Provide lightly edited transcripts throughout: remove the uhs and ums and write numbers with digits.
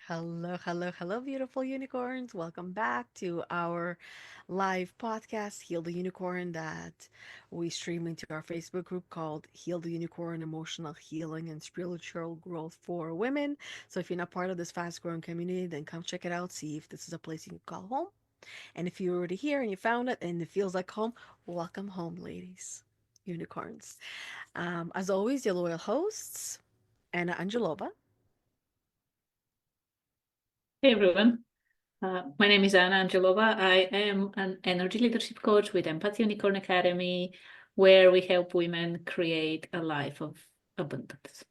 Hello, hello, hello, beautiful unicorns. Welcome back to our live podcast, Heal the Unicorn, that we stream into our Facebook group called Heal the Unicorn Emotional Healing and Spiritual Growth for Women. So if you're not part of this fast growing community, then come check it out, see if this is a place you can call home. And if you're already here and you found it and it feels like home, welcome home, ladies, unicorns. As always, your loyal hosts, Anna Angelova. Hey everyone, my name is Anna Angelova. I am an energy leadership coach with Empath Unicorn Academy, where we help women create a life of abundance.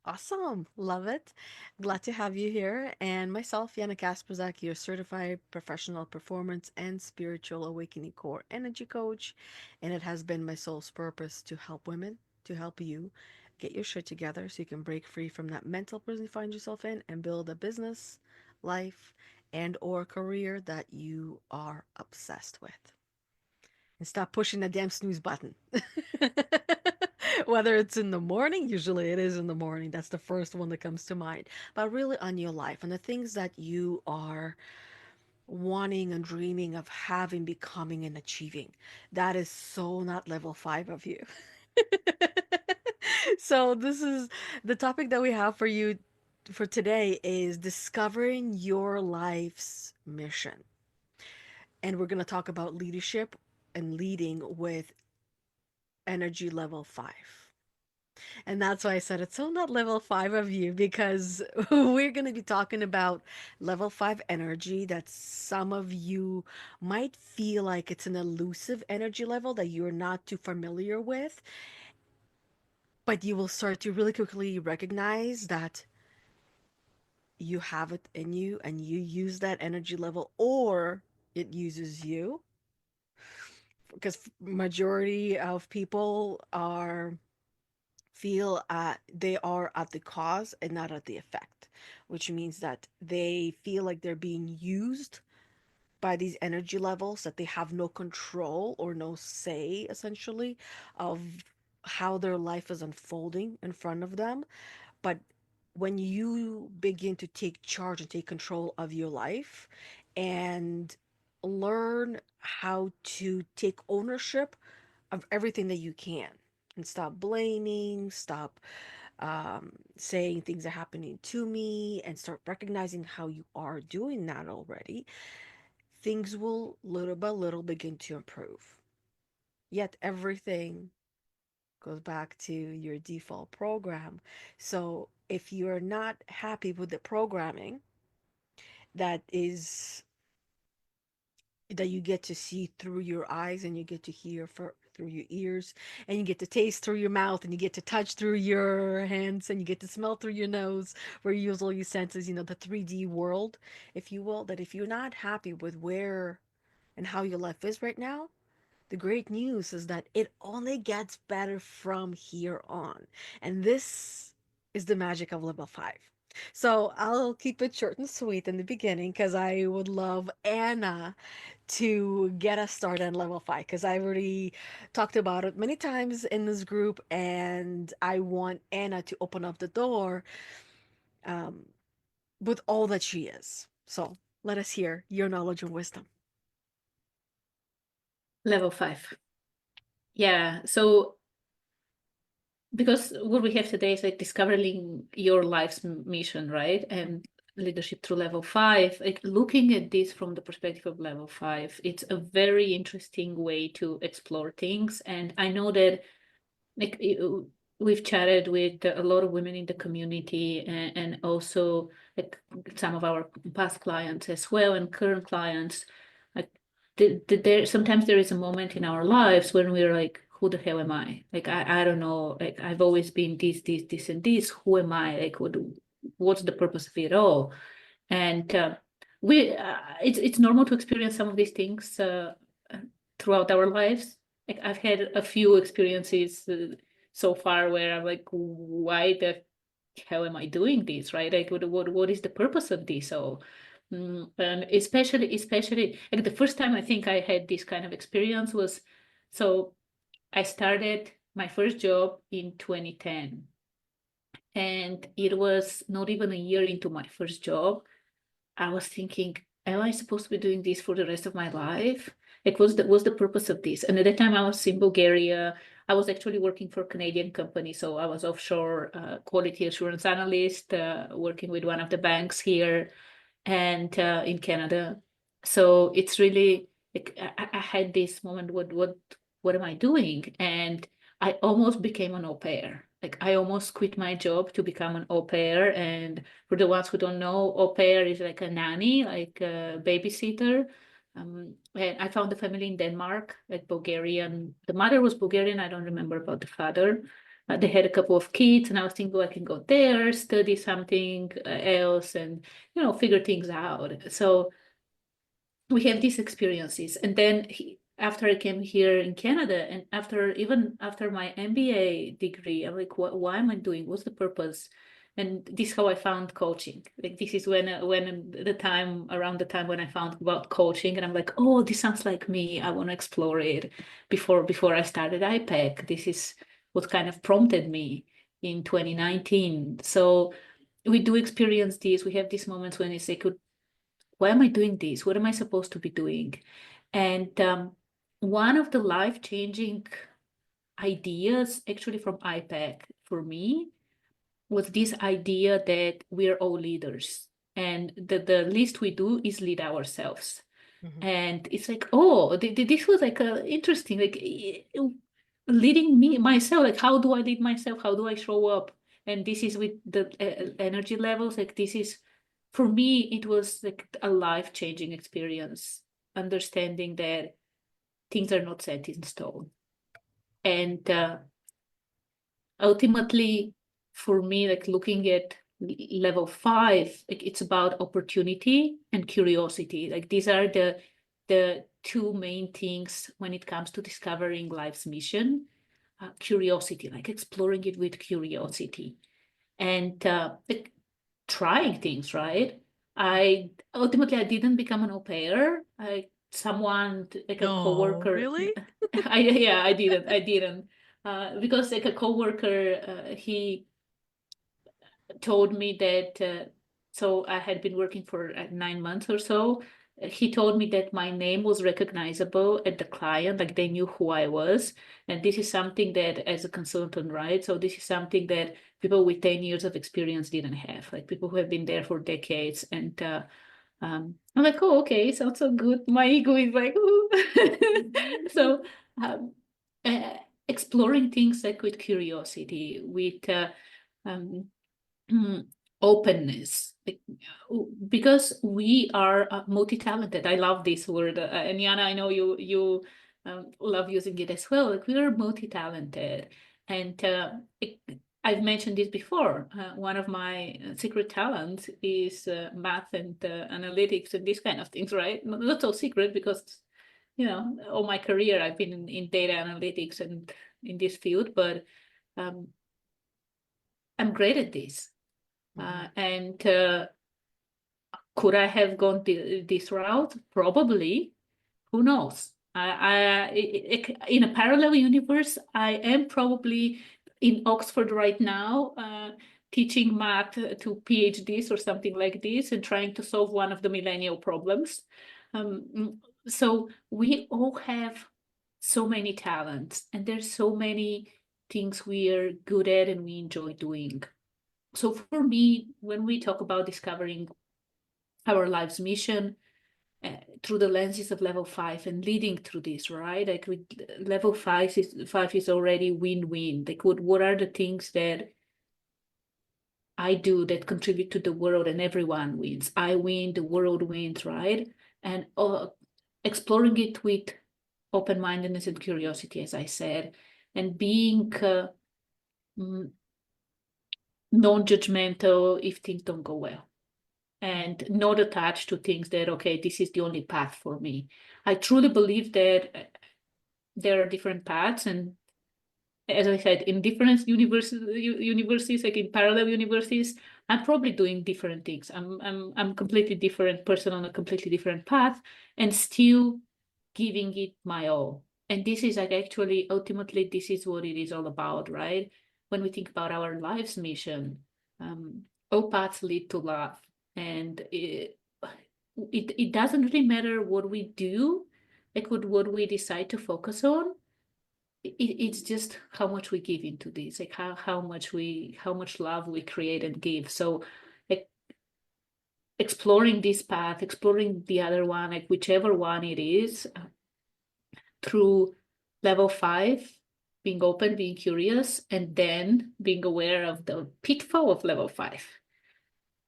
Awesome. Love it. Glad to have you here. And myself, Yana Kasperczak, your certified professional performance and spiritual awakening core energy coach. And it has been my soul's purpose to help women, to help you get your shit together so you can break free from that mental prison you find yourself in and build a business, life, and or career that you are obsessed with. And stop pushing the damn snooze button. Whether it's in the morning, usually it is in the morning. That's the first one that comes to mind. But really on your life and the things that you are wanting and dreaming of having, becoming, and achieving. That is so not level five of you. So this is the topic that we have for you for today is discovering your life's mission. And we're going to talk about leadership and leading with energy level 5. And that's why I said it's so not level 5 of you because we're going to be talking about level 5 energy that some of you might feel like it's an elusive energy level that you're not too familiar with, but you will start to really quickly recognize that you have it in you and you use that energy level or it uses you because majority of people are feel they are at the cause and not at the effect, which means that they feel like they're being used by these energy levels, that they have no control or no say, essentially, of how their life is unfolding in front of them. But when you begin to take charge and take control of your life and learn how to take ownership of everything that you can and stop blaming, stop saying things are happening to me, and start recognizing how you are doing that already, things will little by little begin to improve. Yet everything goes back to your default program. So if you're not happy with the programming that is that you get to see through your eyes and you get to hear through your ears and you get to taste through your mouth and you get to touch through your hands and you get to smell through your nose where you use all your senses, the 3D world, if you will, that if you're not happy with where and how your life is right now, the great news is that it only gets better from here on. And this is the magic of level 5. So I'll keep it short and sweet in the beginning because I would love Anna to get us started on level 5 because I've already talked about it many times in this group and I want Anna to open up the door um, with all that she is. So let us hear your knowledge and wisdom. Level 5. Yeah, so because what we have today is like discovering your life's mission, right? And leadership through level 5, like looking at this from the perspective of level 5, it's a very interesting way to explore things. And I know that like we've chatted with a lot of women in the community and also like some of our past clients as well and current clients. Like there sometimes there is a moment in our lives when we're like, who the hell am I? Like I don't know. Like I've always been this, and this. Who am I? Like what's the purpose of it all? And we it's normal to experience some of these things throughout our lives. Like I've had a few experiences so far where I'm like, why the hell am I doing this? Right? Like, what is the purpose of this? So, and especially like the first time I think I had this kind of experience was, so I started my first job in 2010, And it was not even a year into my first job. I was thinking, am I supposed to be doing this for the rest of my life? Like, what's the purpose of this? And at that time, I was in Bulgaria. I was actually working for a Canadian company, so I was offshore quality assurance analyst, working with one of the banks here and in Canada. So it's really like I had this moment. What am I doing? And I almost became an au pair. Like I almost quit my job to become an au pair. And for the ones who don't know, au pair is like a nanny, like a babysitter. And I found a family in Denmark, like Bulgarian. The mother was Bulgarian. I don't remember about the father. They had a couple of kids, and I was thinking, oh, I can go there, study something else, and figure things out. So we have these experiences, and then after I came here in Canada, and even after my MBA degree, I'm like, why am I doing? What's the purpose? And this is how I found coaching. Like this is when the time around the time when I found about coaching, and I'm like, oh, this sounds like me. I want to explore it. Before I started IPEC, this is what kind of prompted me in 2019. So we do experience this. We have these moments when it's like, why am I doing this? What am I supposed to be doing? And one of the life-changing ideas, actually from IPAC for me, was this idea that we're all leaders, and the least we do is lead ourselves. Mm-hmm. And it's like, oh, this was like interesting, like leading me myself. Like, how do I lead myself? How do I show up? And this is with the energy levels. Like, this is for me. It was like a life-changing experience, understanding that things are not set in stone. And ultimately, for me, like looking at level 5, like it's about opportunity and curiosity. Like these are the two main things when it comes to discovering life's mission. Curiosity, like exploring it with curiosity, and like trying things, right? I didn't become an au pair. Someone like a No, coworker. really? I didn't because like a coworker, he told me that. So I had been working for 9 months or so. He told me that my name was recognizable at the client, like they knew who I was. And this is something that, as a consultant, right? So this is something that people with 10 years of experience didn't have, like people who have been there for decades. And I'm like, oh, okay, sounds so good. My ego is like, ooh. So um, uh, exploring things like with curiosity, with um, mm, openness, like, because we are multi-talented. I love this word, and Yana, I know you love using it as well. Like we are multi-talented, and I've mentioned this before. One of my secret talents is math and analytics and these kind of things, right? Not so secret because all my career I've been in data analytics and in this field, but um, I'm great at this. Mm-hmm. And could I have gone this route? Probably. Who knows? In a parallel universe, I am probably in Oxford right now, teaching math to PhDs or something like this, and trying to solve one of the millennial problems. So we all have so many talents, and there's so many things we are good at and we enjoy doing. So for me, when we talk about discovering our life's mission through the lenses of level 5 and leading through this, right? Like with level 5 is already win-win. Like what are the things that I do that contribute to the world and everyone wins? I win, the world wins, right? And exploring it with open-mindedness and curiosity, as I said, and being non-judgmental if things don't go well, and not attached to things that, okay, this is the only path for me. I truly believe that there are different paths, and as I said, in different universities, like in parallel universities, I'm probably doing different things. I'm completely different person on a completely different path, and still giving it my all. And this is like actually ultimately this is what it is all about, right? when we think about our life's mission, all paths lead to love. And it doesn't really matter what we do, like what we decide to focus on. It's just how much we give into this, like how much love we create and give. So like exploring this path, exploring the other one, like whichever one it is, through level 5, being open, being curious, and then being aware of the pitfall of level 5.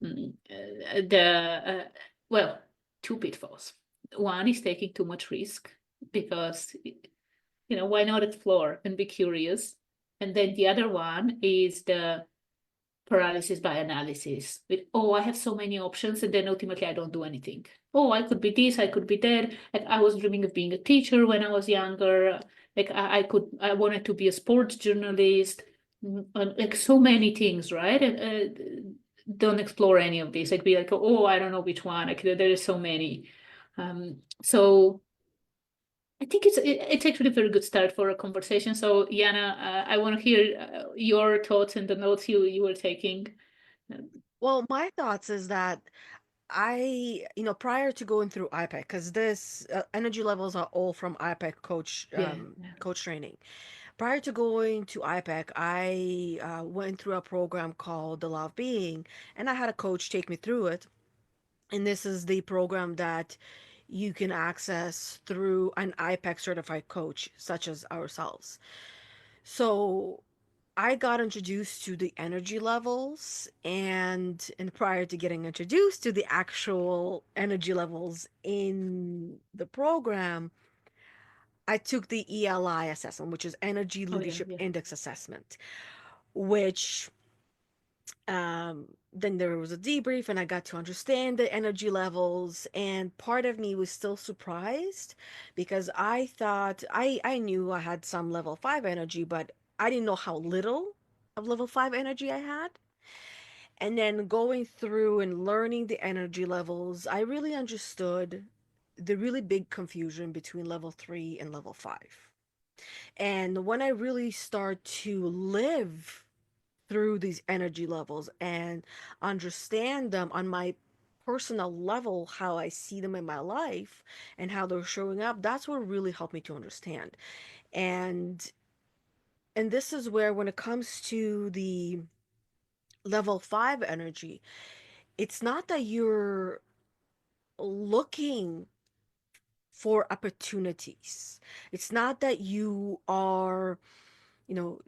The well, two pitfalls. One is taking too much risk, because why not explore and be curious? And then the other one is the paralysis by analysis. With, oh, I have so many options, and then ultimately I don't do anything. Oh, I could be this, I could be that. Like I was dreaming of being a teacher when I was younger. Like I wanted to be a sports journalist. Like so many things, right? And don't explore any of these. Like be like, oh, I don't know which one. Like there is so many. So I think it's actually a very good start for a conversation. So Yana, I want to hear your thoughts and the notes you were taking. Well, my thoughts is that prior to going through IPEC, because this energy levels are all from IPEC Yeah. coach training. Prior to going to IPEC, I went through a program called The Love Being, and I had a coach take me through it. And this is the program that you can access through an IPEC certified coach, such as ourselves. So I got introduced to the energy levels, and prior to getting introduced to the actual energy levels in the program, I took the ELI assessment, which is Energy Oh yeah, Leadership yeah. Index Assessment, which then there was a debrief and I got to understand the energy levels, and part of me was still surprised because I knew I had some level 5 energy, but I didn't know how little of level 5 energy I had. And then going through and learning the energy levels, I really understood the really big confusion between level 3 and level 5. And when I really start to live through these energy levels and understand them on my personal level, how I see them in my life and how they're showing up, that's what really helped me to understand. And and this is where, when it comes to the level 5 energy, it's not that you're looking for opportunities. It's not that you are,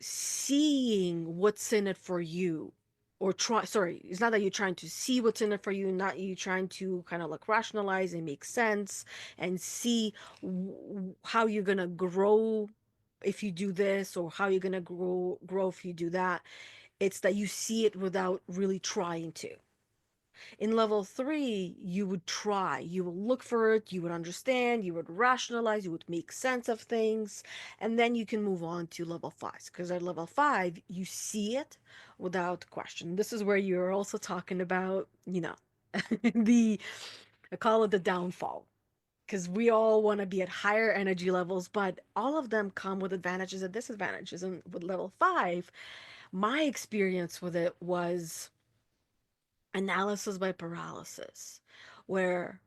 seeing what's in it for you, or try, sorry, it's not that you're trying to see what's in it for you, not you trying to kind of like rationalize and make sense and see how you're gonna grow if you do this, or how you're gonna grow if you do that. It's that you see it without really trying to. In level 3, you would try, you would look for it, you would understand, you would rationalize, you would make sense of things, and then you can move on to level 5. Because at level 5, you see it without question. This is where you're also talking about, the, I call it the downfall. Because we all want to be at higher energy levels, but all of them come with advantages and disadvantages. And with level 5, my experience with it was analysis by paralysis, where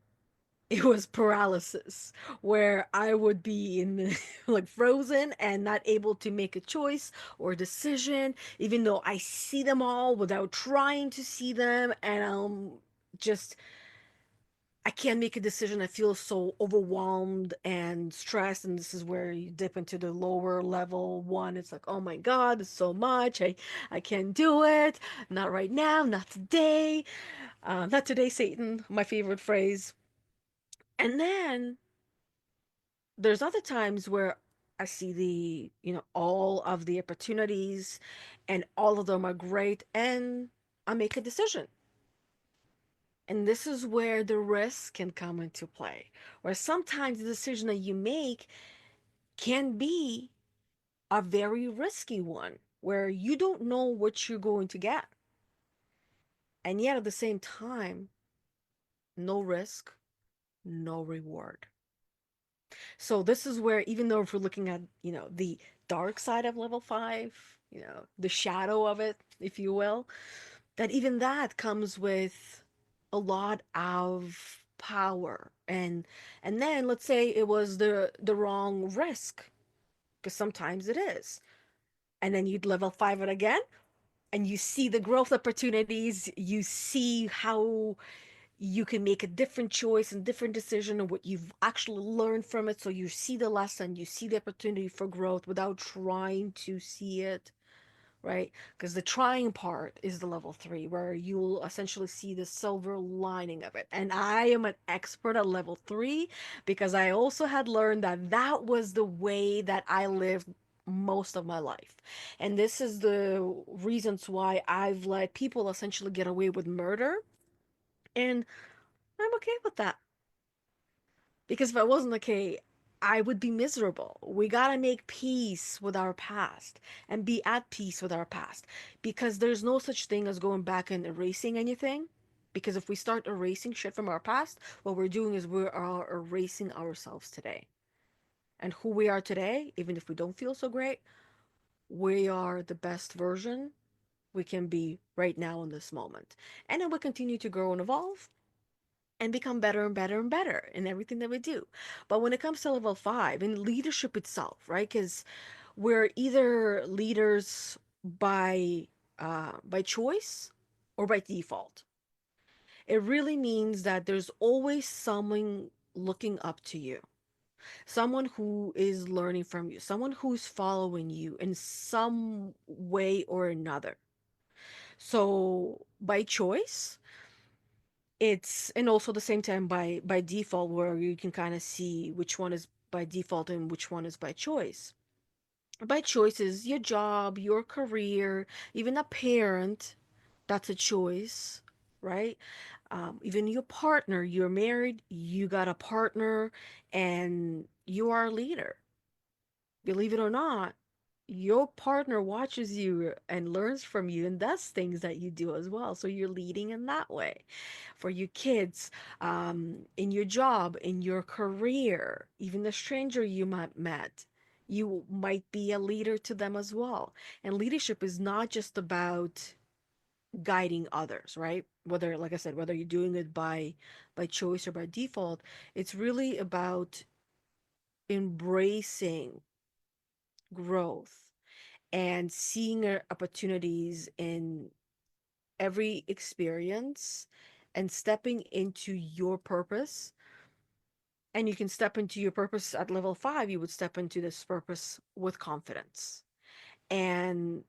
it was paralysis, where I would be in like frozen and not able to make a choice or decision, even though I see them all without trying to see them, and just I can't make a decision. I feel so overwhelmed and stressed, and this is where you dip into the lower level one. It's like, oh my God, it's so much. I can't do it. Not right now. Not today. Not today, Satan. My favorite phrase. And then there's other times where I see all of the opportunities, and all of them are great, and I make a decision. And this is where the risk can come into play, where sometimes the decision that you make can be a very risky one, where you don't know what you're going to get. And yet at the same time, no risk, no reward. So this is where, even though if we're looking at, the dark side of level 5, the shadow of it, if you will, that even that comes with a lot of power. And then let's say it was the wrong risk, because sometimes it is. And then you'd level 5 it again, and you see the growth opportunities, you see how you can make a different choice and different decision, and what you've actually learned from it. So you see the lesson, you see the opportunity for growth without trying to see it, right? Because the trying part is the level 3, where you'll essentially see the silver lining of it. And I am an expert at level 3, because I also had learned that that was the way that I lived most of my life. And this is the reasons why I've let people essentially get away with murder. And I'm okay with that. Because if I wasn't okay, I would be miserable. We gotta make peace with our past and be at peace with our past. Because there's no such thing as going back and erasing anything. Because if we start erasing shit from our past, what we're doing is we are erasing ourselves today. And who we are today, even if we don't feel so great, we are the best version we can be right now in this moment. And then we continue to grow and evolve and become better and better and better in everything that we do. But when it comes to level 5 in leadership itself, right? Because we're either leaders by choice or by default. It really means that there's always someone looking up to you, someone who is learning from you, someone who's following you in some way or another. So by choice, it's, and also the same time by default, where you can kind of see which one is by default and which one is by choice. By choice is your job, your career, even a parent, that's a choice, right? Even your partner, you're married, you got a partner, and you are a leader. Believe it or not, your partner watches you and learns from you and does things that you do as well. So you're leading in that way. For your kids, in your job, in your career, even the stranger you might met, you might be a leader to them as well. And leadership is not just about guiding others, right? Whether, like I said, whether you're doing it by choice or by default, it's really about embracing growth and seeing opportunities in every experience and stepping into your purpose. And you can step into your purpose at level 5, you would step into this purpose with confidence and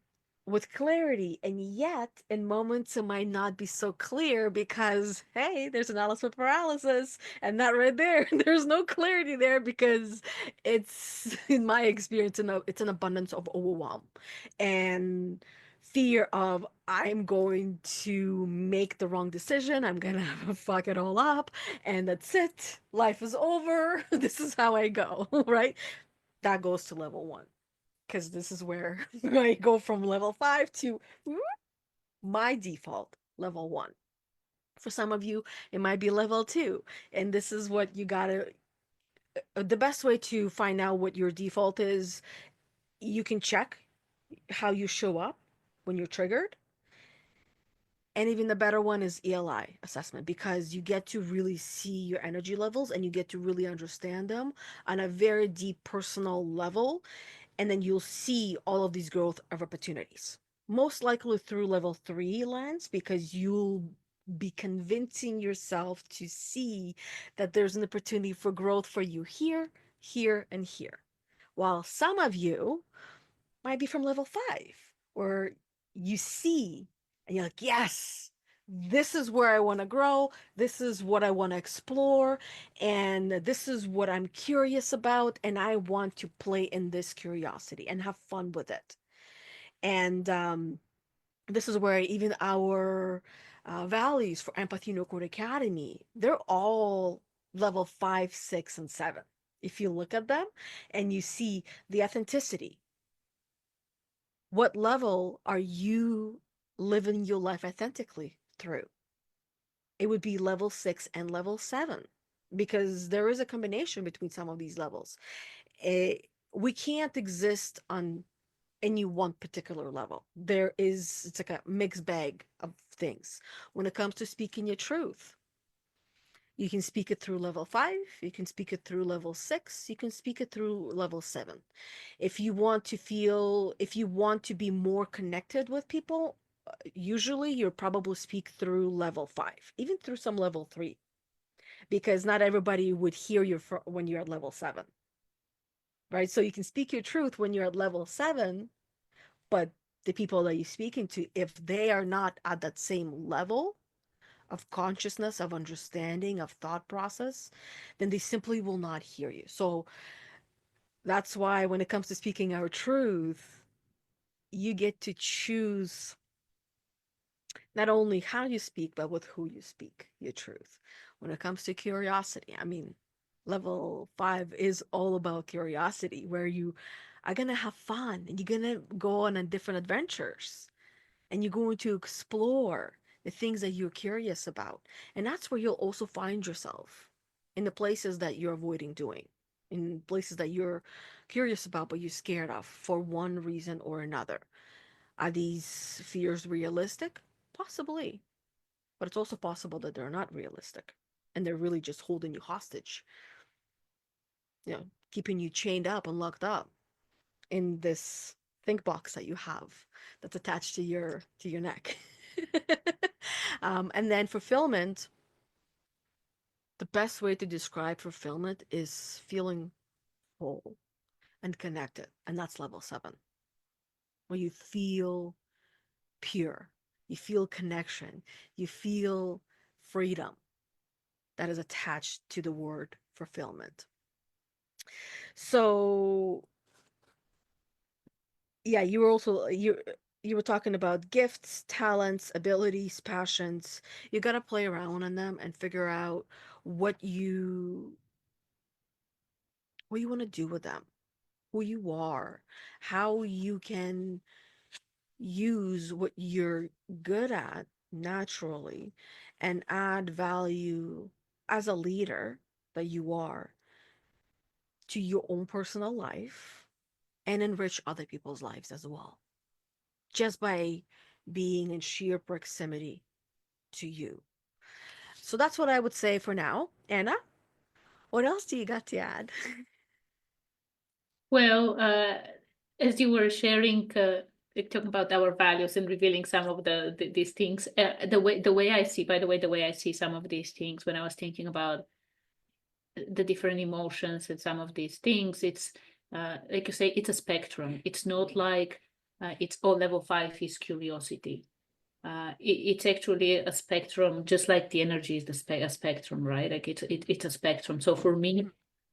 with clarity. And yet, in moments, it might not be so clear because, hey, there's analysis with paralysis. And that right there, there's no clarity there because it's, in my experience, it's an abundance of overwhelm and fear of, I'm going to make the wrong decision. I'm gonna fuck it all up, and that's it. Life is over. This is how I go, right? That goes to level 1, because this is where I go from level 5 to my default level 1. For some of you, it might be level 2. And this is what you gotta, the best way to find out what your default is, you can check how you show up when you're triggered. And even the better one is ELI assessment, because you get to really see your energy levels and you get to really understand them on a very deep personal level. And then you'll see all of these growth of opportunities, most likely through level 3 lens, because you'll be convincing yourself to see that there's an opportunity for growth for you here, here, and here. While some of you might be from level 5, where you see and you're like, yes, this is where I want to grow. This is what I want to explore. And this is what I'm curious about. And I want to play in this curiosity and have fun with it. And this is where even our values for Empathy No Code Academy, they're all level 5, 6, and 7. If you look at them and you see the authenticity, what level are you living your life authentically through? It would be level 6 and level 7. because there is a combination between some of these levels. Eh, we can't exist on any one particular level. It's like a mixed bag of things. When it comes to speaking your truth, you can speak it through level 5, you can speak it through level 6, you can speak it through level 7. If you want to be more connected with people, usually you'll probably speak through level 5, even through some level 3, because not everybody would hear you when you're at level 7, right? So you can speak your truth when you're at level 7, but the people that you're speaking to, if they are not at that same level of consciousness, of understanding, of thought process, then they simply will not hear you. So that's why when it comes to speaking our truth, you get to choose not only how you speak, but with who you speak your truth. When it comes to curiosity, I mean, level 5 is all about curiosity, where you are going to have fun and you're going to go on different adventures and you're going to explore the things that you're curious about. And that's where you'll also find yourself in the places that you're avoiding doing, in places that you're curious about, but you're scared of for one reason or another. Are these fears realistic? Possibly. But it's also possible that they're not realistic and they're really just holding you hostage, keeping you chained up and locked up in this think box that you have that's attached to your neck. And then fulfillment, the best way to describe fulfillment is feeling whole and connected, and that's level 7, where you feel pure, you feel connection, you feel freedom that is attached to the word fulfillment. So yeah, you were talking about gifts, talents, abilities, passions. You got to play around on them and figure out what you what you want to do with them, who you are, how you can use what you're good at naturally and add value as a leader that you are to your own personal life and enrich other people's lives as well, just by being in sheer proximity to you. So that's what I would say for now. Anna, what else do you got to add? Well, as you were sharing, like talking about our values and revealing some of these things, the way I see, by the way, the way I see some of these things when I was thinking about the different emotions and some of these things, it's like you say, it's a spectrum. It's not like it's all level 5 is curiosity. It's actually a spectrum, just like the energy is a spectrum, right? Like it's a spectrum. So for me,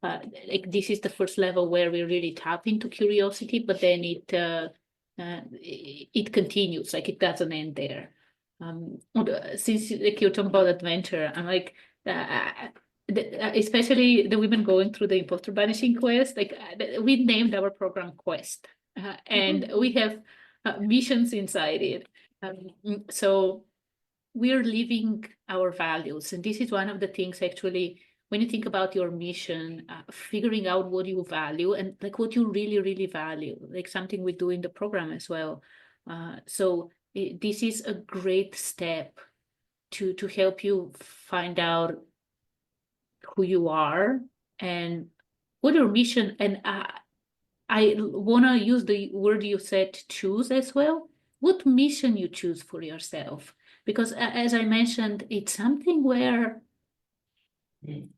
like this is the first level where we really tap into curiosity, but then it continues, like it doesn't end there. Since like you're talking about adventure, I'm like, uh, especially the women going through the imposter banishing quest, like we named our program Quest, and we have missions inside it. So we're living our values. And this is one of the things actually, when you think about your mission, figuring out what you value and like what you really, really value, like something we do in the program as well. This is a great step to help you find out who you are and what your mission. And I want to use the word you said, choose as well. What mission you choose for yourself? Because as I mentioned, it's something where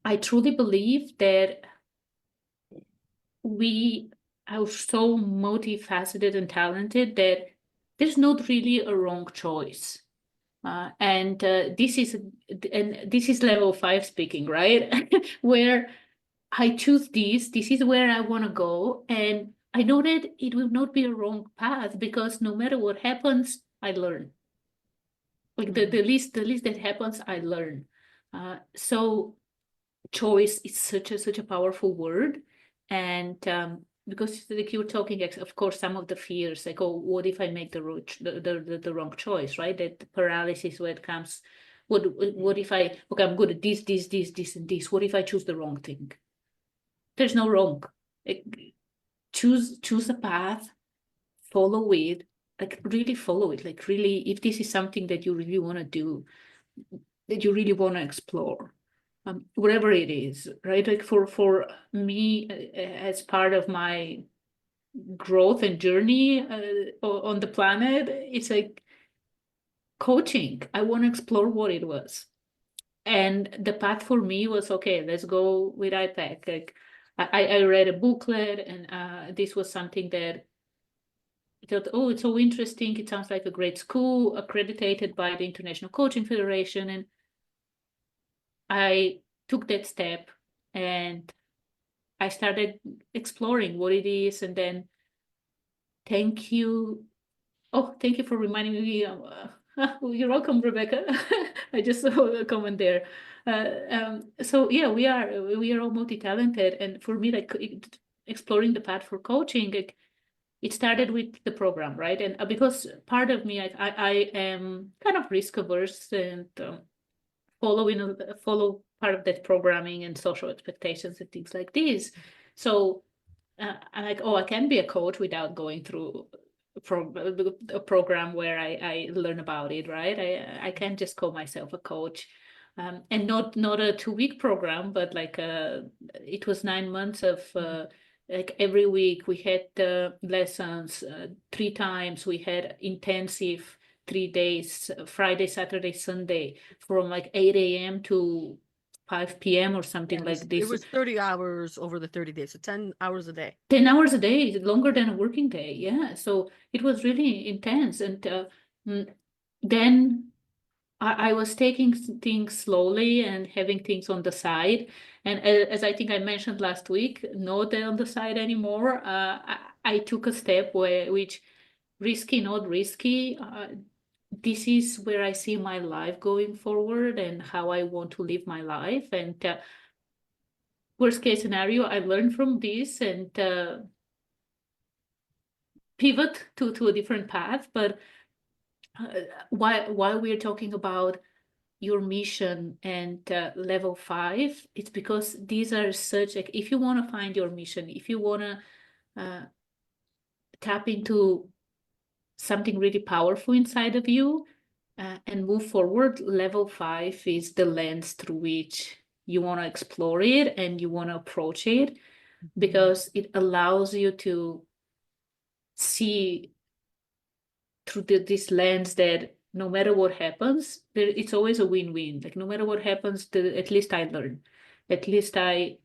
I truly believe that we are so multifaceted and talented that there's not really a wrong choice. And this is level 5 speaking, right? Where I choose this. This is where I want to go. And I know that it will not be a wrong path because no matter what happens, I learn. Like Mhm. the least that happens, I learn. So choice is such a powerful word. And because like you're talking, of course, some of the fears, like, oh, what if I make the wrong choice, right? That paralysis when it comes What if I, okay, I'm good at this, and this. What if I choose the wrong thing? There's no wrong. Like, choose a path, follow it, like really follow it. Like really, if this is something that you really want to do, that you really want to explore, whatever it is, right? Like for me, as part of my growth and journey on the planet, it's like coaching. I want to explore what it was. And the path for me was, okay, let's go with IPAC. Like I read a booklet, and this was something that I thought, oh, it's so interesting. It sounds like a great school accredited by the International Coaching Federation. And I took that step and I started exploring what it is. And then thank you. Oh, thank you for reminding me. You're welcome, Rebecca. I just saw a comment there. So yeah, we are all multi-talented, and for me, like exploring the path for coaching, like, it started with the program, right? And because part of me, I am kind of risk averse, and follow part of that programming and social expectations and things like this. So I'm like, oh, I can be a coach without going through a program where I learn about it, right? I can't just call myself a coach. And not a 2 week program, but like it was 9 months of like every week we had lessons 3 times. We had intensive 3 days, Friday, Saturday, Sunday, from like 8 a.m. to 5 p.m. or something Yeah, like it this. was 30 hours over the 30 days, so 10 hours a day. 10 hours a day is longer than a working day. Yeah. So it was really intense. And mm, then I was taking things slowly and having things on the side. And as I think I mentioned last week, not on the side anymore. I took a step which risky, not risky. This is where I see my life going forward and how I want to live my life. And worst case scenario, I learned from this and pivot to a different path. But why we're talking about your mission and level 5, it's because these are such, like, if you want to find your mission, if you want to tap into something really powerful inside of you and move forward, level 5 is the lens through which you want to explore it and you want to approach it, because it allows you to see through this lens that no matter what happens, it's always a win-win. Like no matter what happens, at least I learn, at least I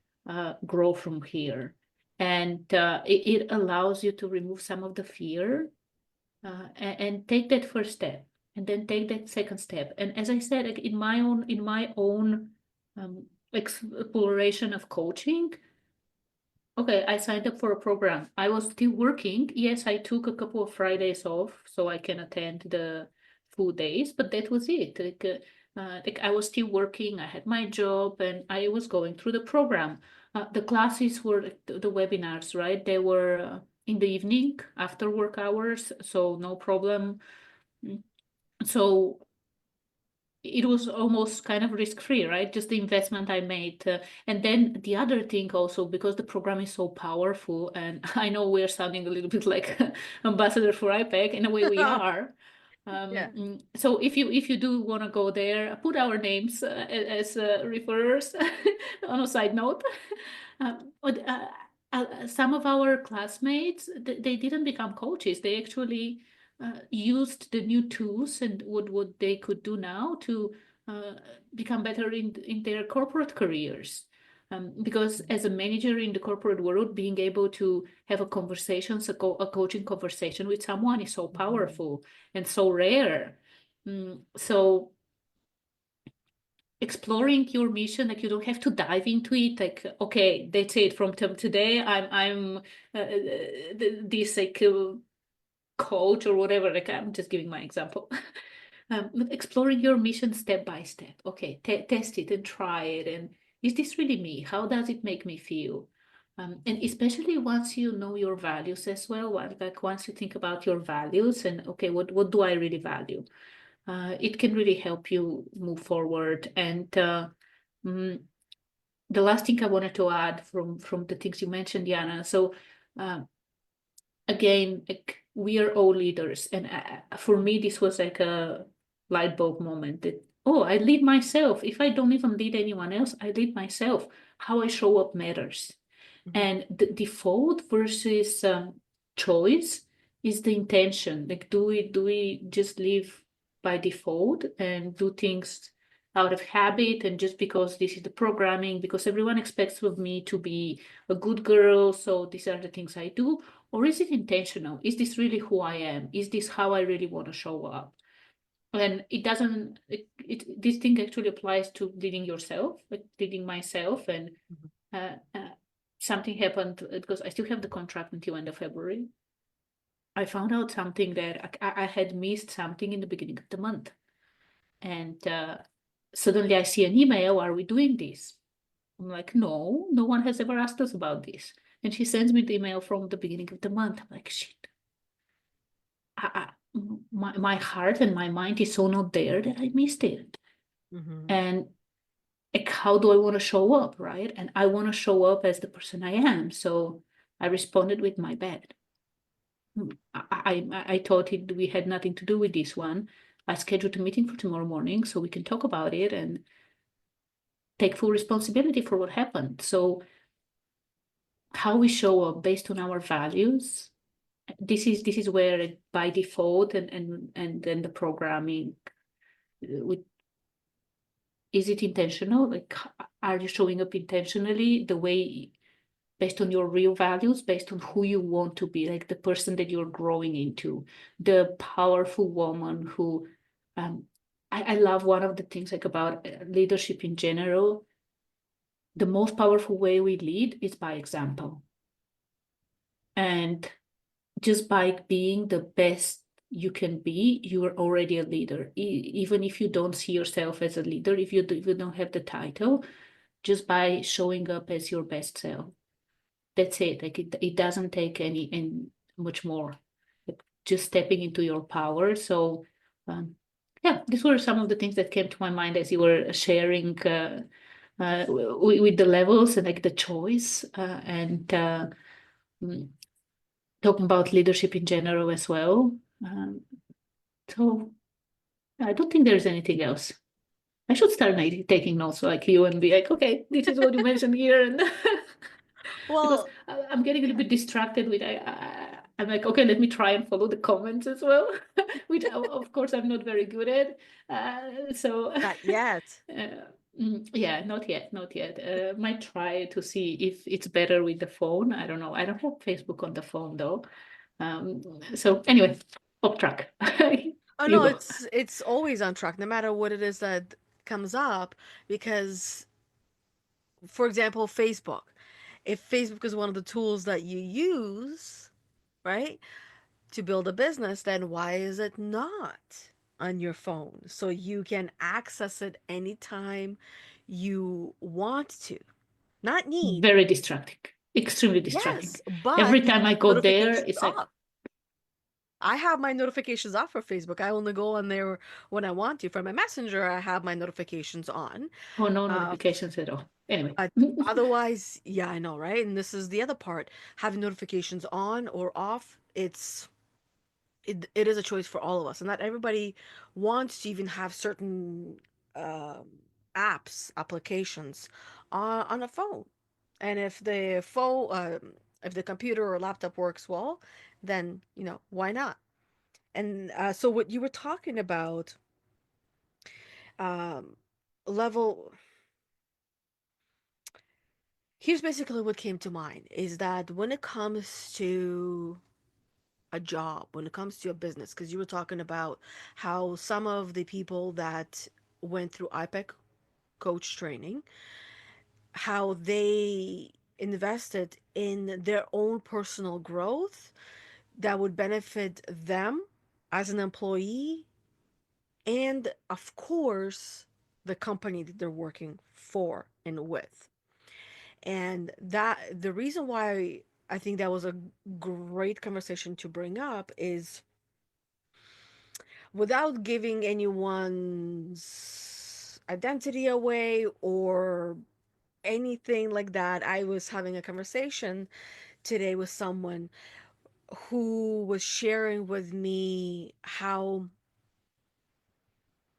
grow from here, and it allows you to remove some of the fear and take that first step, and then take that second step. And as I said, like in my own exploration of coaching, okay, I signed up for a program. I was still working. Yes, I took a couple of Fridays off so I can attend the full days, but that was it. Like I was still working. I had my job, and I was going through the program. The classes were like the webinars, right? They were in the evening after work hours, so no problem. So it was almost kind of risk-free, right? Just the investment I made. And then the other thing also, because the program is so powerful, and I know we're sounding a little bit like ambassador for IPAC, in a way we are. Yeah. So if you do want to go there, put our names as referrers on a side note. But some of our classmates, they didn't become coaches. They actually used the new tools and what they could do now to uh, become better in their corporate careers. Because as a manager in the corporate world, being able to have a conversation, a coaching conversation with someone is so powerful and so rare. So exploring your mission, like you don't have to dive into it. Like, okay, that's it. From today, I'm this like coach or whatever. Like I'm just giving my example. But exploring your mission step by step. Okay, test it and try it. And is this really me? How does it make me feel? And especially once you know your values as well, like once you think about your values and okay, what do I really value? it can really help you move forward. And mm, the last thing I wanted to add from the things you mentioned, Yana. So uh, again, like, we are all leaders, and for me, this was like a light bulb moment. That, oh, I lead myself. If I don't even lead anyone else, I lead myself. How I show up matters. Mhm. And the default versus choice is the intention. Like, do we just live by default and do things out of habit, and just because this is the programming, because everyone expects of me to be a good girl, so these are the things I do? Or is it intentional? Is this really who I am? Is this how I really want to show up? And it doesn't, this thing actually applies to leading yourself, like leading myself. And Mhm. uh, uh, something happened because I still have the contract until end of February. I found out something that I had missed something in the beginning of the month. And suddenly I see an email, are we doing this? I'm like, no, no one has ever asked us about this. And she sends me the email from the beginning of the month. I'm like, shit, my heart and my mind is so not there that I missed it. Mhm. And like, how do I want to show up, right? And I want to show up as the person I am. So I responded with my bad. I thought we had nothing to do with this one. I scheduled a meeting for tomorrow morning so we can talk about it and take full responsibility for what happened. So how we show up based on our values, this is where by default and then the programming, with, is it intentional? Like, are you showing up intentionally the way, based on your real values, based on who you want to be, like the person that you're growing into, the powerful woman who, um, I love one of the things like about leadership in general. The most powerful way we lead is by example. And just by being the best you can be, you are already a leader. Even if you don't see yourself as a leader, if you don't have the title, just by showing up as your best self. That's it. Like, it doesn't take any and much more. Like, just stepping into your power. So um, yeah, these were some of the things that came to my mind as you were sharing with the levels and like the choice, and mm, talking about leadership in general as well. Um, so I don't think there's anything else. I should start taking notes like you and be like, okay, this is what you mentioned here, and because Well, I'm getting a little yeah, bit distracted with I'm like, okay, let me try and follow the comments as well, which of course I'm not very good at. So not yet. yeah, not yet, not yet. Might try to see if it's better with the phone. I don't know. I don't have Facebook on the phone though. So anyway, off track. Oh You no, go. it's always on track, no matter what it is that comes up, because, for example, Facebook. If Facebook is one of the tools that you use, right, to build a business, then why is it not on your phone so you can access it anytime you want to? Not need. Very distracting, extremely distracting. Yes, but Every you time can I keep go there, notifications it's like, off. I have my notifications off for Facebook. I only go on there when I want to. For my Messenger, I have my notifications on. oh, no Uh, notifications at all. Anyway, but otherwise, yeah, I know, right? And this is the other part. Having notifications on or off, it is a choice for all of us, and not everybody wants to even have certain um, applications on a phone. And if the computer or laptop works well, then why not? And so what you were talking about, um, level, here's basically what came to mind is that when it comes to a job, when it comes to a business, because you were talking about how some of the people that went through IPEC coach training, how they invested in their own personal growth that would benefit them as an employee, and of course, the company that they're working for and with. And that the reason why I think that was a great conversation to bring up is without giving anyone's identity away or anything like that. I was having a conversation today with someone who was sharing with me how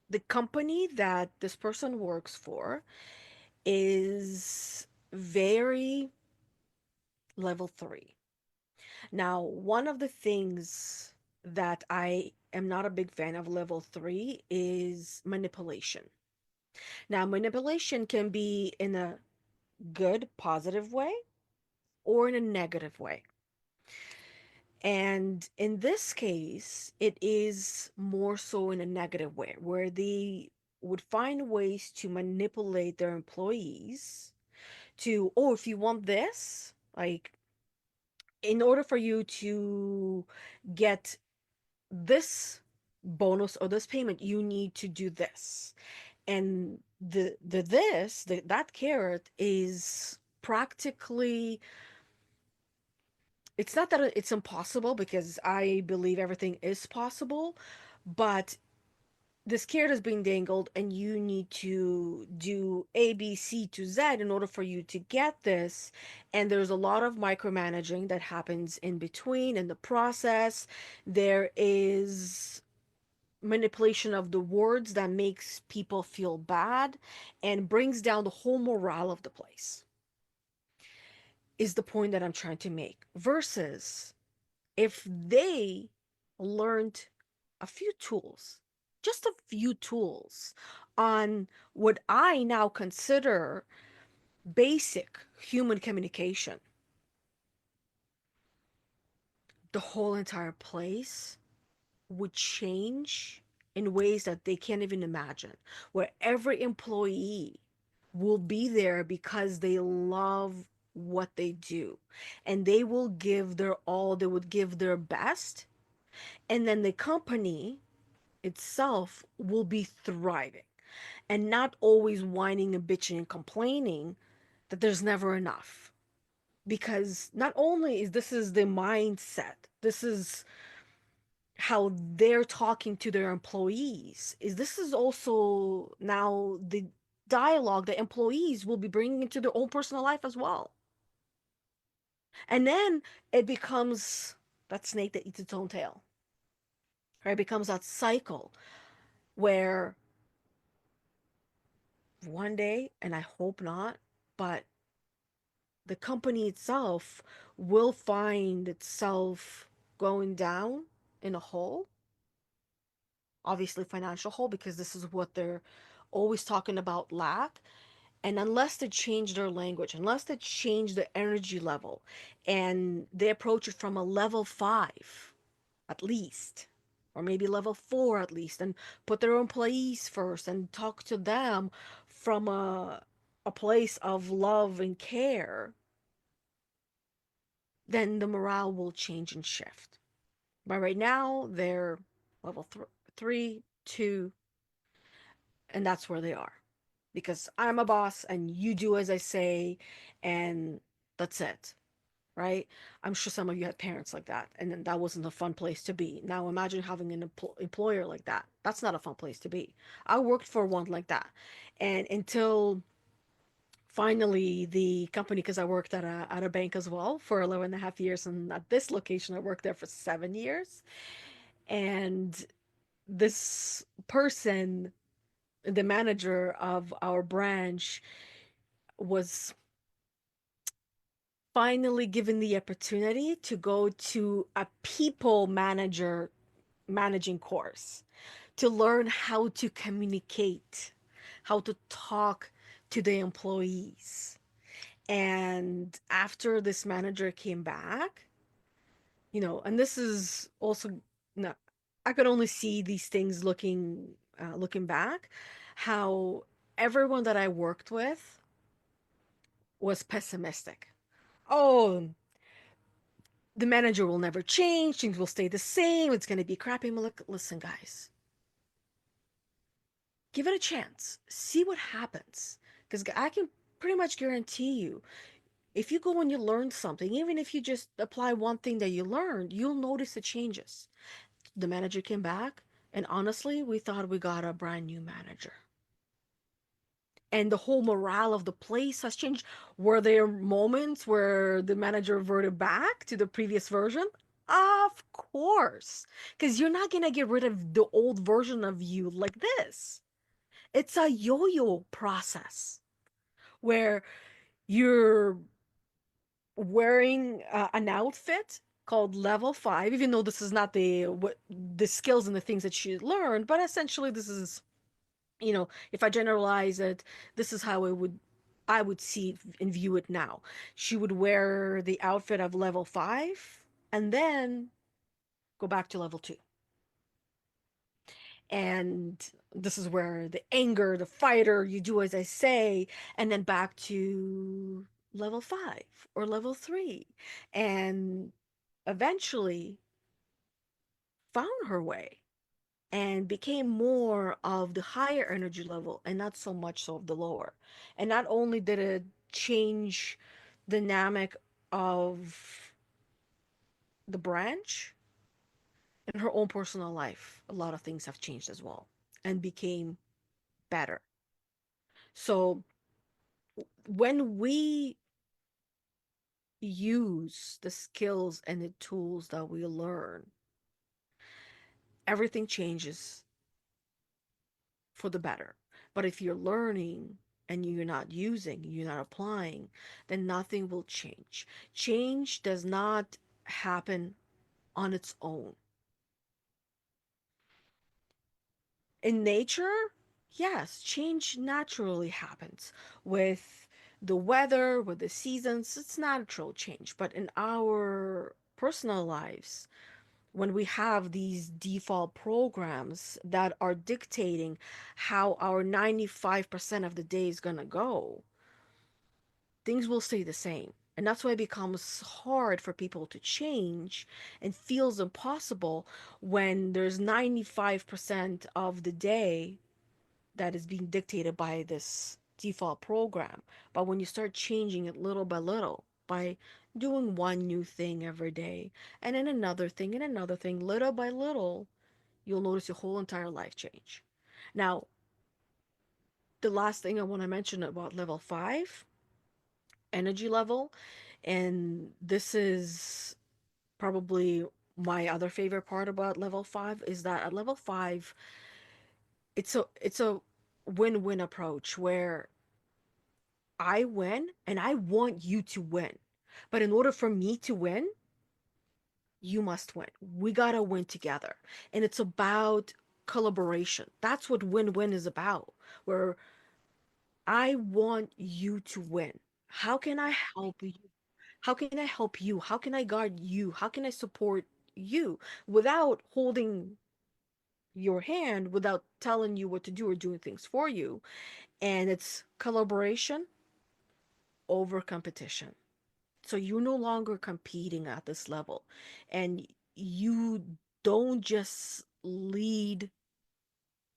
the company that this person works for is very level 3. Now, one of the things that I am not a big fan of level 3 is manipulation. Now, manipulation can be in a good, positive way or in a negative way. And in this case, it is more so in a negative way, where they would find ways to manipulate their employees to, oh, if you want this, like, in order for you to get this bonus or this payment, you need to do this. And that carrot is practically, it's not that it's impossible, because I believe everything is possible, but this carrot is being dangled and you need to do A, B, C to Z in order for you to get this. And there's a lot of micromanaging that happens in between in the process. There is manipulation of the words that makes people feel bad and brings down the whole morale of the place, is the point that I'm trying to make. Versus if they learned a few tools, just a few tools on what I now consider basic human communication, the whole entire place would change in ways that they can't even imagine, where every employee will be there because they love what they do and they will give their all, they would give their best, and then the company itself will be thriving and not always whining and bitching and complaining that there's never enough. Because not only is this is the mindset, this is how they're talking to their employees, is this is also now the dialogue that employees will be bringing into their own personal life as well. And then it becomes that snake that eats its own tail, right? It becomes that cycle where one day, and I hope not, but the company itself will find itself going down in a hole, obviously financial hole, because this is what they're always talking about, lack. And unless they change their language, unless they change the energy level and they approach it from a level 5 at least, or maybe level 4 at least, and put their employees first and talk to them from a place of love and care, then the morale will change and shift. But right now, they're level 3, 2, and that's where they are. Because I'm a boss and you do as I say, and that's it, right? I'm sure some of you had parents like that, and then that wasn't a fun place to be. Now imagine having an employer like that. That's not a fun place to be. I worked for one like that. And until finally the company, because I worked at a bank as well for 11 and a half years, and at this location I worked there for 7 years. And this person, the manager of our branch, was finally given the opportunity to go to a people manager managing course to learn how to communicate, how to talk to the employees. And after this manager came back, and this is also, no, I could only see these things looking back, how everyone that I worked with was pessimistic. Oh, the manager will never change, things will stay the same, it's going to be crappy. I'm like, listen, guys, give it a chance, see what happens. Because I can pretty much guarantee you, if you go and you learn something, even if you just apply one thing that you learned, you'll notice the changes. The manager came back, And honestly, we thought we got a brand new manager. And the whole morale of the place has changed. Were there moments where the manager reverted back to the previous version? Of course, because you're not going to get rid of the old version of you like this. It's a yo yo process where you're wearing an outfit called level 5, even though this is not the skills and the things that she learned, but essentially this is, if I generalize it, this is how I would see and view it now. She would wear the outfit of level 5 and then go back to level 2. And this is where the anger, the fighter, you do as I say, and then back to level 5 or level 3. And eventually found her way and became more of the higher energy level and not so much so of the lower. And not only did it change the dynamic of the branch, in her own personal life, a lot of things have changed as well and became better. So when we use the skills and the tools that we learn, everything changes for the better. But if you're learning and you're not using, you're not applying, then nothing will change. Change does not happen on its own. In nature, yes, change naturally happens with the weather, with the seasons. It's natural change. But in our personal lives, when we have these default programs that are dictating how our 95% of the day is going to go, things will stay the same. And that's why it becomes hard for people to change and feels impossible when there's 95% of the day that is being dictated by this default program. But when you start changing it little by little, by doing one new thing every day, and then another thing, and another thing, little by little, you'll notice your whole entire life change. Now, the last thing I want to mention about level 5, energy level, and this is probably my other favorite part about level 5 is that at level 5, it's a win-win approach where I win and I want you to win. But in order for me to win, you must win. We gotta win together. And it's about collaboration. That's what win-win is about, where I want you to win. How can I help you? How can I help you? How can I guard you? How can I support you without holding your hand, without telling you what to do or doing things for you? And it's collaboration over competition. So you're no longer competing at this level. And you don't just lead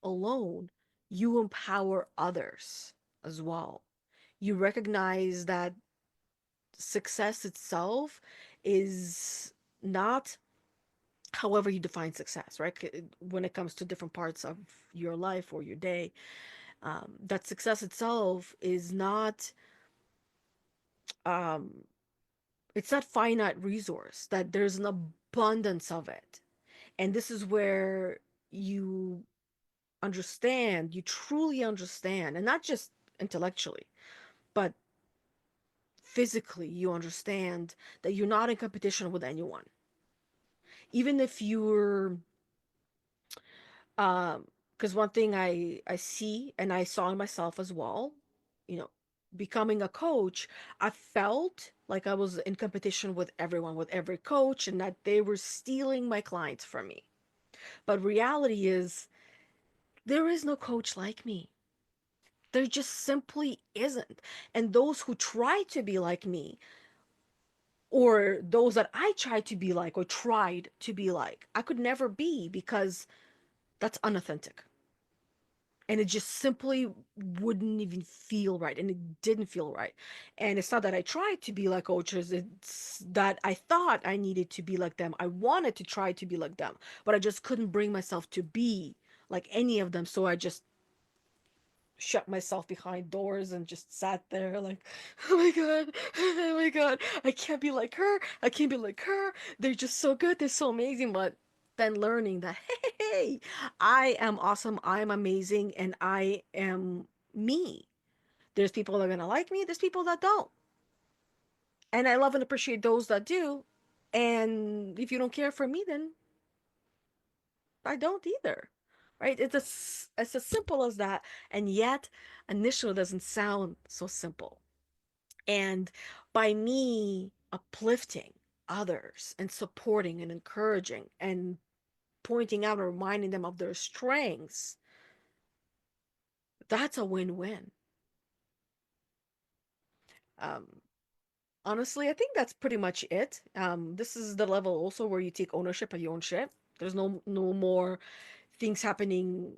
alone, you empower others as well. You recognize that success itself is not however you define success, right? When it comes to different parts of your life or your day, that success itself is not um, it's not finite resource, that there's an abundance of it. And this is where you understand, you truly understand, and not just intellectually, but physically, you understand that you're not in competition with anyone. Even if you're, because one thing I see and I saw in myself as well, you know, becoming a coach, I felt like I was in competition with everyone, with every coach, and that they were stealing my clients from me. But reality is, there is no coach like me. There just simply isn't. And those who try to be like me, or those that I tried to be like, or tried to be like, I could never be because that's unauthentic. And it just simply wouldn't even feel right, and it didn't feel right. And it's not that I tried to be like coaches, it's that I thought I needed to be like them. I wanted to try to be like them, but I just couldn't bring myself to be like any of them. So I just shut myself behind doors and just sat there like, oh my god, oh my god, I can't be like her, I can't be like her, they're just so good, they're so amazing. But then learning that, hey, I am awesome, I am amazing, and I am me. There's people that are gonna like me, there's people that don't, and I love and appreciate those that do. And if you don't care for me, then I don't either. Right? It's as simple as that, and yet initially it doesn't sound so simple. And by me uplifting others and supporting and encouraging and pointing out and reminding them of their strengths, that's a win-win. Um, Honestly, I think that's pretty much it. This is the level also where you take ownership of your own shit. There's no more things happening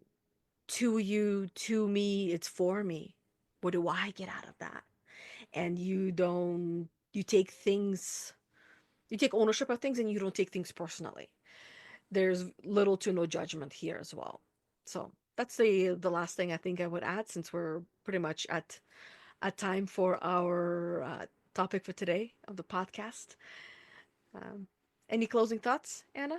to you, to me, it's for me. What do I get out of that? And you take things, you take ownership of things, and you don't take things personally. There's little to no judgment here as well. So that's the last thing I think I would add, since we're pretty much at time for our topic for today of the podcast. Um, any closing thoughts, Anna?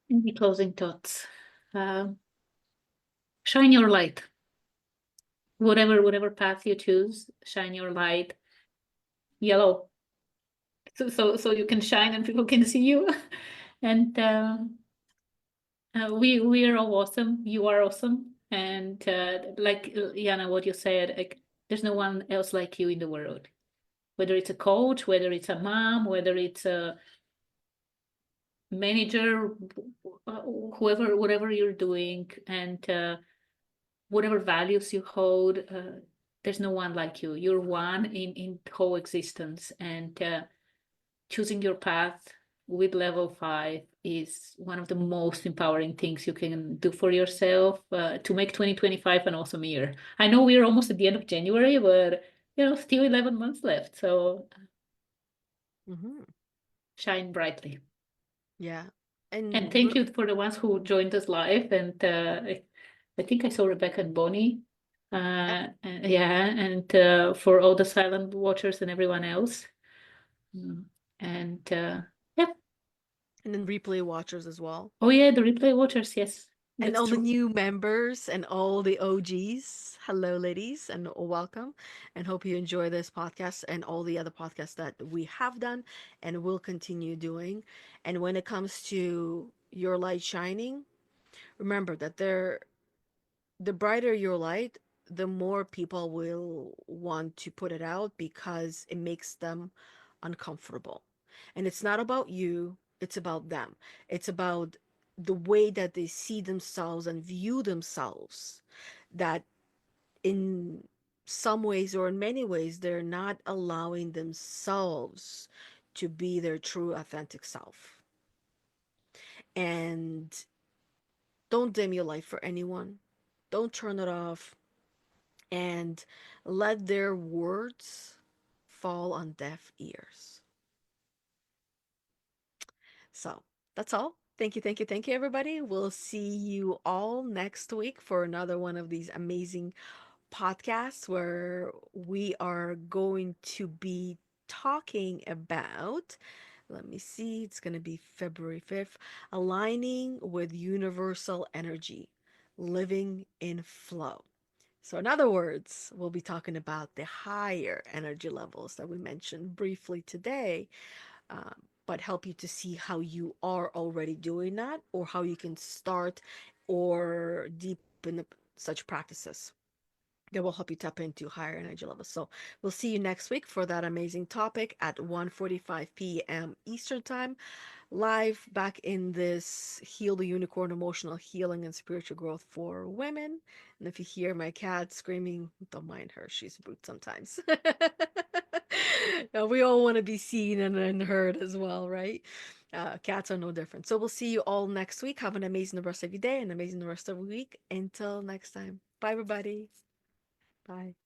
Any closing thoughts? Um, Shine your light. Whatever path you choose, shine your light. Yellow, so you can shine and people can see you. And we are all awesome. You are awesome. And like Yana, what you said, like there's no one else like you in the world. Whether it's a coach, whether it's a mom, whether it's a manager, whoever, whatever you're doing, and whatever values you hold, there's no one like you. You're one in coexistence, and choosing your path with level 5 is one of the most empowering things you can do for yourself, to make 2025 an awesome year. I know we're almost at the end of January, but still 11 months left. So Mm-hmm. shine brightly. Yeah. And And thank you for the ones who joined us live. And I think I saw Rebecca and Bonnie. yep. Yeah, and for all the silent watchers and everyone else. Mm. And yeah. And then replay watchers as well. Oh yeah, the replay watchers. Yes, And that's all the true. new members and all the OGs. Hello, ladies, and welcome. And hope you enjoy this podcast and all the other podcasts that we have done and will continue doing. And when it comes to your light shining, remember that the brighter your light, the more people will want to put it out because it makes them uncomfortable. And it's not about you, it's about them. It's about the way that they see themselves and view themselves, that in some ways or in many ways, they're not allowing themselves to be their true, authentic self. And don't dim your light for anyone. Don't turn it off, and let their words fall on deaf ears. So that's all. Thank you, thank you, thank you, everybody. We'll see you all next week for another one of these amazing podcasts where we are going to be talking about, let me see, it's going to be February 5th, aligning with universal energy, living in flow. So, in other words, we'll be talking about the higher energy levels that we mentioned briefly today, but help you to see how you are already doing that or how you can start or deepen such practices that will help you tap into higher energy levels. So we'll see you next week for that amazing topic at 1:45 p.m. Eastern Time, live back in this Heal the Unicorn emotional healing and spiritual growth for women. And if you hear my cat screaming, don't mind her. She's a brute sometimes. Now, we all want to be seen and heard as well, right? Cats are no different. So we'll see you all next week. Have an amazing rest of your day, an amazing rest of the week. Until next time. Bye, everybody. Bye.